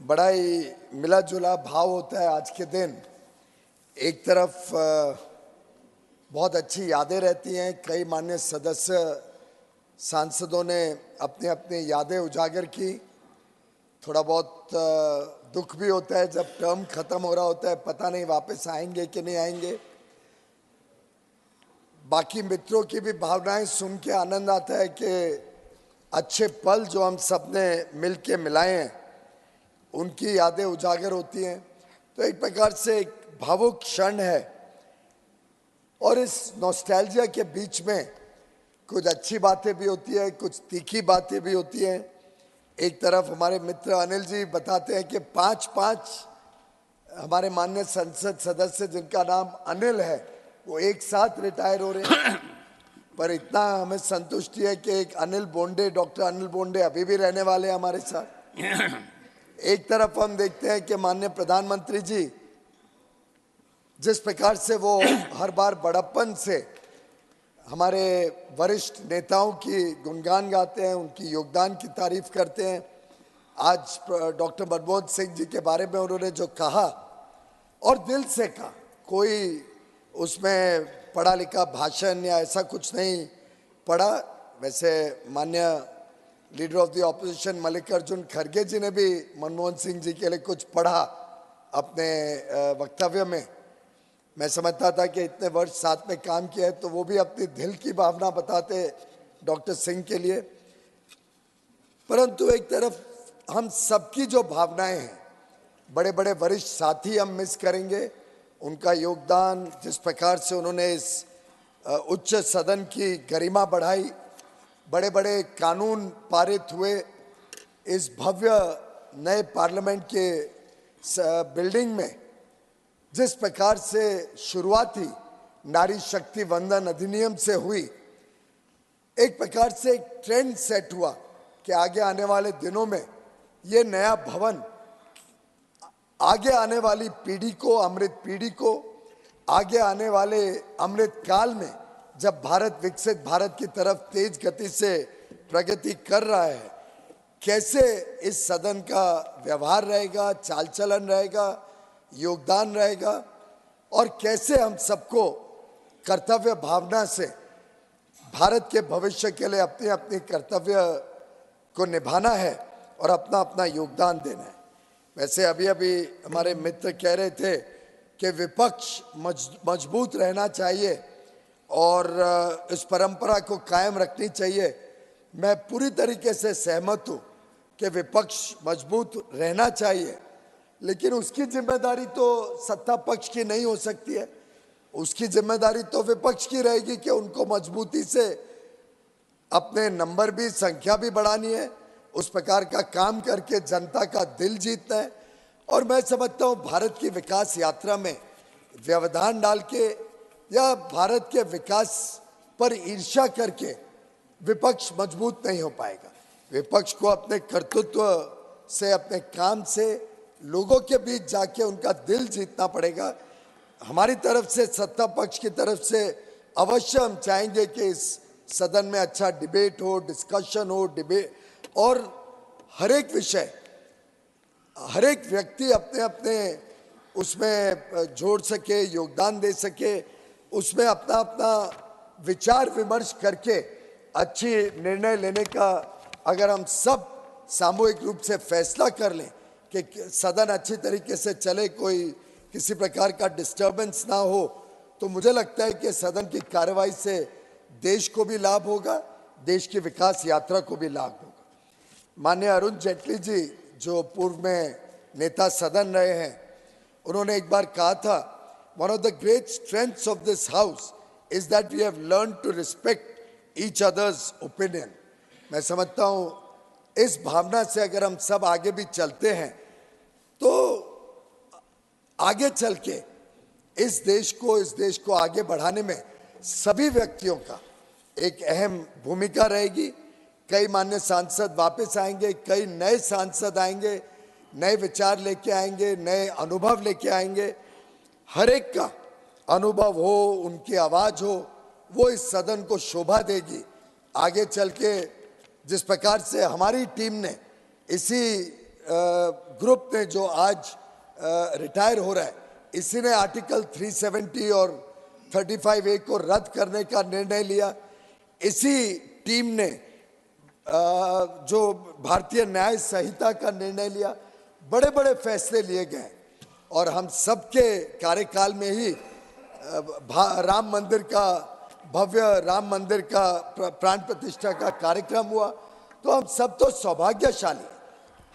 बड़ा ही मिला जुला भाव होता है आज के दिन। एक तरफ बहुत अच्छी यादें रहती हैं, कई माननीय सदस्य सांसदों ने अपनी अपनी यादें उजागर की। थोड़ा बहुत दुख भी होता है जब टर्म खत्म हो रहा होता है, पता नहीं वापस आएंगे कि नहीं आएंगे। बाकी मित्रों की भी भावनाएं सुन के आनंद आता है कि अच्छे पल जो हम सब ने मिल के मिलाए हैं उनकी यादें उजागर होती हैं। तो एक प्रकार से एक भावुक क्षण है और इस नॉस्टैल्जिया के बीच में कुछ अच्छी बातें भी होती है, कुछ तीखी बातें भी होती हैं। एक तरफ हमारे मित्र अनिल जी बताते हैं कि पांच हमारे माननीय संसद सदस्य जिनका नाम अनिल है वो एक साथ रिटायर हो रहे हैं। पर इतना हमें संतुष्टि है कि एक अनिल बोंडे, डॉक्टर अनिल बोंडे अभी भी रहने वाले हैं हमारे साथ। एक तरफ हम देखते हैं कि माननीय प्रधानमंत्री जी जिस प्रकार से वो हर बार बड़प्पन से हमारे वरिष्ठ नेताओं की गुणगान गाते हैं, उनकी योगदान की तारीफ करते हैं। आज डॉक्टर मनमोहन सिंह जी के बारे में उन्होंने जो कहा और दिल से कहा, कोई उसमें पढ़ा लिखा भाषण या ऐसा कुछ नहीं पढ़ा। वैसे माननीय leader of the opposition Mallikarjun खड़गे जी ने भी मनमोहन सिंह जी के लिए कुछ पढ़ा अपने वक्तव्य में। मैं समझता था कि इतने वर्ष साथ में काम किया है तो वो भी अपनी दिल की भावना बताते डॉक्टर सिंह के लिए। परंतु एक तरफ हम सबकी जो भावनाएं हैं, बड़े बड़े वरिष्ठ साथी हम मिस करेंगे, उनका योगदान, जिस प्रकार से उन्होंने इस उच्च सदन की गरिमा बढ़ाई, बड़े बड़े कानून पारित हुए, इस भव्य नए पार्लियामेंट के बिल्डिंग में जिस प्रकार से शुरुआती नारी शक्ति वंदन अधिनियम से हुई, एक प्रकार से एक ट्रेंड सेट हुआ कि आगे आने वाले दिनों में ये नया भवन आगे आने वाली पीढ़ी को, अमृत पीढ़ी को, आगे आने वाले अमृत काल में जब भारत विकसित भारत की तरफ तेज गति से प्रगति कर रहा है, कैसे इस सदन का व्यवहार रहेगा, चाल चलन रहेगा, योगदान रहेगा और कैसे हम सबको कर्तव्य भावना से भारत के भविष्य के लिए अपनी अपनी कर्तव्य को निभाना है और अपना अपना योगदान देना है। वैसे अभी अभी हमारे मित्र कह रहे थे कि विपक्ष मजबूत रहना चाहिए और इस परंपरा को कायम रखनी चाहिए। मैं पूरी तरीके से सहमत हूँ कि विपक्ष मजबूत रहना चाहिए, लेकिन उसकी जिम्मेदारी तो सत्ता पक्ष की नहीं हो सकती है। उसकी जिम्मेदारी तो विपक्ष की रहेगी कि उनको मजबूती से अपने नंबर भी, संख्या भी बढ़ानी है, उस प्रकार का काम करके जनता का दिल जीतना है। और मैं समझता हूँ भारत की विकास यात्रा में व्यवधान डाल के या भारत के विकास पर ईर्ष्या करके विपक्ष मजबूत नहीं हो पाएगा। विपक्ष को अपने कर्तृत्व से, अपने काम से लोगों के बीच जाके उनका दिल जीतना पड़ेगा। हमारी तरफ से, सत्ता पक्ष की तरफ से अवश्य हम चाहेंगे कि इस सदन में अच्छा डिबेट हो, डिस्कशन हो, और हर एक विषय, हर एक व्यक्ति अपने अपने उसमें जोड़ सके, योगदान दे सके, उसमें अपना अपना विचार विमर्श करके अच्छी निर्णय लेने का अगर हम सब सामूहिक रूप से फैसला कर लें कि सदन अच्छी तरीके से चले, कोई किसी प्रकार का डिस्टर्बेंस ना हो, तो मुझे लगता है कि सदन की कार्रवाई से देश को भी लाभ होगा, देश की विकास यात्रा को भी लाभ होगा। माननीय अरुण जेटली जी जो पूर्व में नेता सदन रहे हैं, उन्होंने एक बार कहा था, one of the great strengths of this house is that we have learn to respect each others opinion. मैं समझता हूँ इस भावना से अगर हम सब आगे भी चलते हैं तो आगे चल के इस देश को आगे बढ़ाने में सभी व्यक्तियों का एक अहम भूमिका रहेगी। कई मान्य सांसद वापस आएंगे, कई नए सांसद आएंगे, नए विचार लेके आएंगे, नए अनुभव लेके आएंगे। हर एक का अनुभव हो, उनकी आवाज हो, वो इस सदन को शोभा देगी। आगे चल के जिस प्रकार से हमारी टीम ने इसी ग्रुप ने जो आज रिटायर हो रहा है, इसी ने आर्टिकल 370 और 35A को रद्द करने का निर्णय लिया। इसी टीम ने जो भारतीय न्याय संहिता का निर्णय लिया। बड़े बड़े फैसले लिए गए और हम सबके कार्यकाल में ही राम मंदिर का भव्य राम मंदिर का प्राण प्रतिष्ठा का कार्यक्रम हुआ। तो हम सब तो सौभाग्यशाली,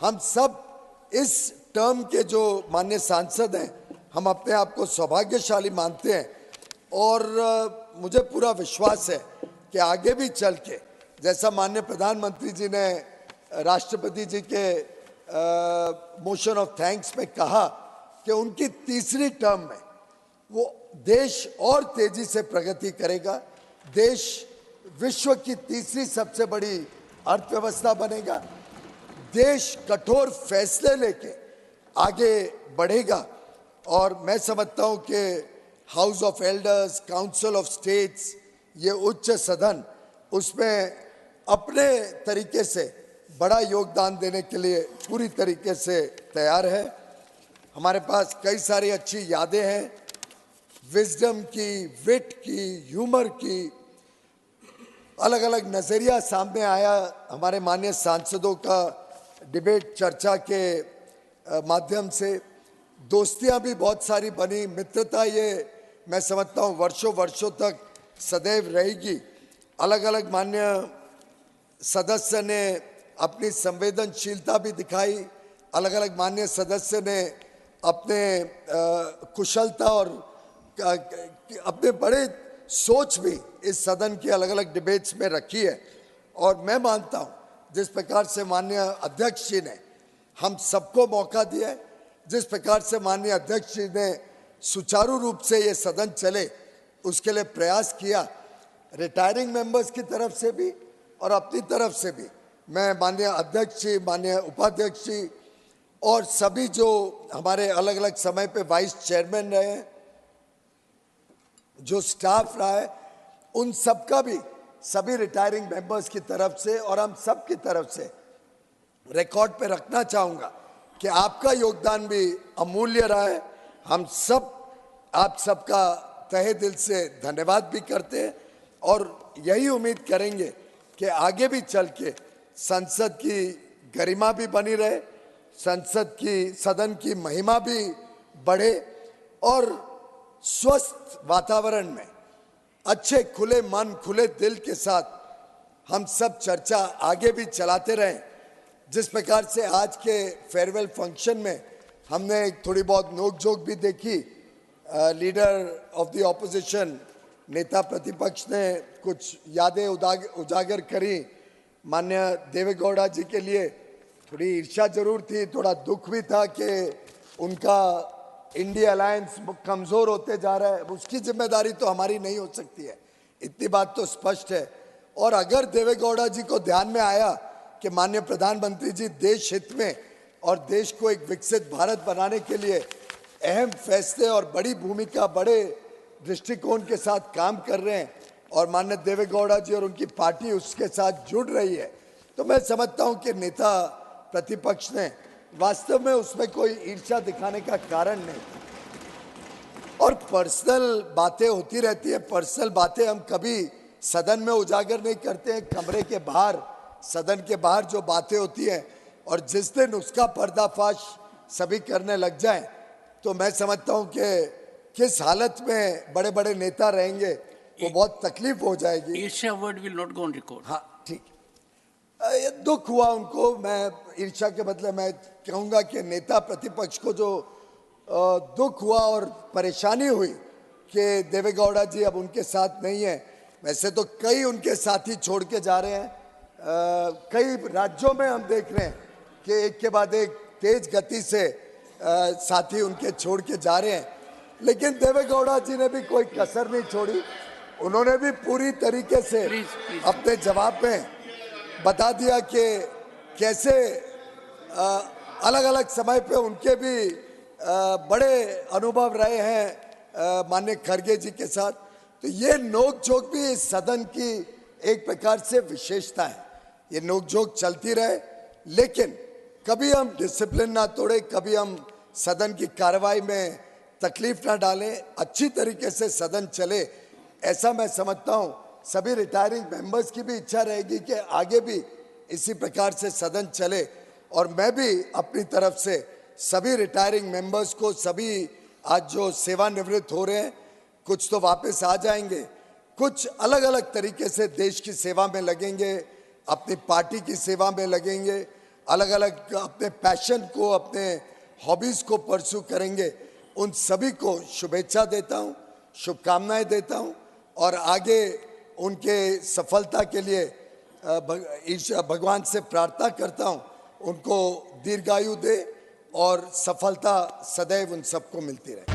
हम सब इस टर्म के जो माननीय सांसद हैं, हम अपने आप को सौभाग्यशाली मानते हैं और मुझे पूरा विश्वास है कि आगे भी चल के, जैसा माननीय प्रधानमंत्री जी ने राष्ट्रपति जी के मोशन ऑफ थैंक्स में कहा कि उनकी तीसरी टर्म में वो देश और तेजी से प्रगति करेगा, देश विश्व की तीसरी सबसे बड़ी अर्थव्यवस्था बनेगा, देश कठोर फैसले लेके आगे बढ़ेगा। और मैं समझता हूं कि house of elders, council of states, ये उच्च सदन उसमें अपने तरीके से बड़ा योगदान देने के लिए पूरी तरीके से तैयार है। हमारे पास कई सारी अच्छी यादें हैं, विजडम की, विट की, ह्यूमर की, अलग अलग नज़रिया सामने आया हमारे माननीय सांसदों का डिबेट चर्चा के माध्यम से। दोस्तियां भी बहुत सारी बनी, मित्रता ये मैं समझता हूँ वर्षों वर्षों तक सदैव रहेगी। अलग अलग माननीय सदस्य ने अपनी संवेदनशीलता भी दिखाई, अलग अलग माननीय सदस्य ने अपने कुशलता और अपने बड़े सोच भी इस सदन की अलग अलग डिबेट्स में रखी है। और मैं मानता हूं जिस प्रकार से माननीय अध्यक्ष जी ने हम सबको मौका दिया है, जिस प्रकार से माननीय अध्यक्ष जी ने सुचारू रूप से ये सदन चले उसके लिए प्रयास किया, रिटायरिंग मेंबर्स की तरफ से भी और अपनी तरफ से भी मैं माननीय अध्यक्ष जी, माननीय उपाध्यक्ष जी और सभी जो हमारे अलग अलग समय पे वाइस चेयरमैन रहे हैं, जो स्टाफ रहा है, उन सबका भी सभी रिटायरिंग मेंबर्स की तरफ से और हम सब की तरफ से रिकॉर्ड पे रखना चाहूँगा कि आपका योगदान भी अमूल्य रहा है। हम सब आप सबका तहे दिल से धन्यवाद भी करते हैं और यही उम्मीद करेंगे कि आगे भी चल के संसद की गरिमा भी बनी रहे, संसद की सदन की महिमा भी बढ़े और स्वस्थ वातावरण में अच्छे खुले मन खुले दिल के साथ हम सब चर्चा आगे भी चलाते रहें। जिस प्रकार से आज के फेयरवेल फंक्शन में हमने थोड़ी बहुत नोकझोंक भी देखी, लीडर ऑफ द ऑपोजिशन, नेता प्रतिपक्ष ने कुछ यादें उजागर करी। माननीय देवेगौड़ा जी के लिए थोड़ी ईर्ष्या जरूर थी, थोड़ा दुख भी था कि उनका इंडिया अलायंस कमज़ोर होते जा रहा है, उसकी जिम्मेदारी तो हमारी नहीं हो सकती है, इतनी बात तो स्पष्ट है। और अगर देवेगौड़ा जी को ध्यान में आया कि माननीय प्रधानमंत्री जी देश हित में और देश को एक विकसित भारत बनाने के लिए अहम फैसले और बड़ी भूमिका, बड़े दृष्टिकोण के साथ काम कर रहे हैं और माननीय देवेगौड़ा जी और उनकी पार्टी उसके साथ जुड़ रही है, तो मैं समझता हूं कि नेता प्रतिपक्ष ने वास्तव में उसमें कोई ईर्ष्या दिखाने का कारण नहीं। और पर्सनल बातें होती रहती हैं, पर्सनल बातें हम कभी सदन में उजागर नहीं करते हैं, कमरे के बाहर, सदन के बाहर जो बातें होती हैं, और जिस दिन उसका पर्दाफाश सभी करने लग जाएं तो मैं समझता हूं कि किस हालत में बड़े बड़े नेता रहेंगे, वो बहुत तकलीफ हो जाएगी। ईर्ष्या word will not go on record. हाँ ठीक, ये दुख हुआ उनको। मैं ईर्ष्या के बदले मैं कहूँगा कि नेता प्रतिपक्ष को जो दुख हुआ और परेशानी हुई कि देवेगौड़ा जी अब उनके साथ नहीं है। वैसे तो कई उनके साथी छोड़ के जा रहे हैं, कई राज्यों में हम देख रहे हैं कि एक के बाद एक तेज गति से साथी उनके छोड़ के जा रहे हैं, लेकिन देवेगौड़ा जी ने भी कोई कसर नहीं छोड़ी। उन्होंने भी पूरी तरीके से अपने जवाब में बता दिया कि कैसे अलग अलग समय पे उनके भी बड़े अनुभव रहे हैं माननीय खड़गे जी के साथ। तो ये नोकझोंक भी इस सदन की एक प्रकार से विशेषता है, ये नोकझोंक चलती रहे, लेकिन कभी हम डिसिप्लिन ना तोड़े, कभी हम सदन की कार्रवाई में तकलीफ ना डालें, अच्छी तरीके से सदन चले, ऐसा मैं समझता हूं। सभी रिटायरिंग मेंबर्स की भी इच्छा रहेगी कि आगे भी इसी प्रकार से सदन चले, और मैं भी अपनी तरफ से सभी रिटायरिंग मेंबर्स को, सभी आज जो सेवानिवृत्त हो रहे हैं, कुछ तो वापस आ जाएंगे, कुछ अलग अलग तरीके से देश की सेवा में लगेंगे, अपनी पार्टी की सेवा में लगेंगे, अलग अलग अपने पैशन को, अपने हॉबीज को परस्यू करेंगे। उन सभी को शुभेच्छा देता हूं, शुभकामनाएं देता हूं, और आगे उनके सफलता के लिए भगवान से प्रार्थना करता हूं, उनको दीर्घायु दे और सफलता सदैव उन सबको मिलती रहे।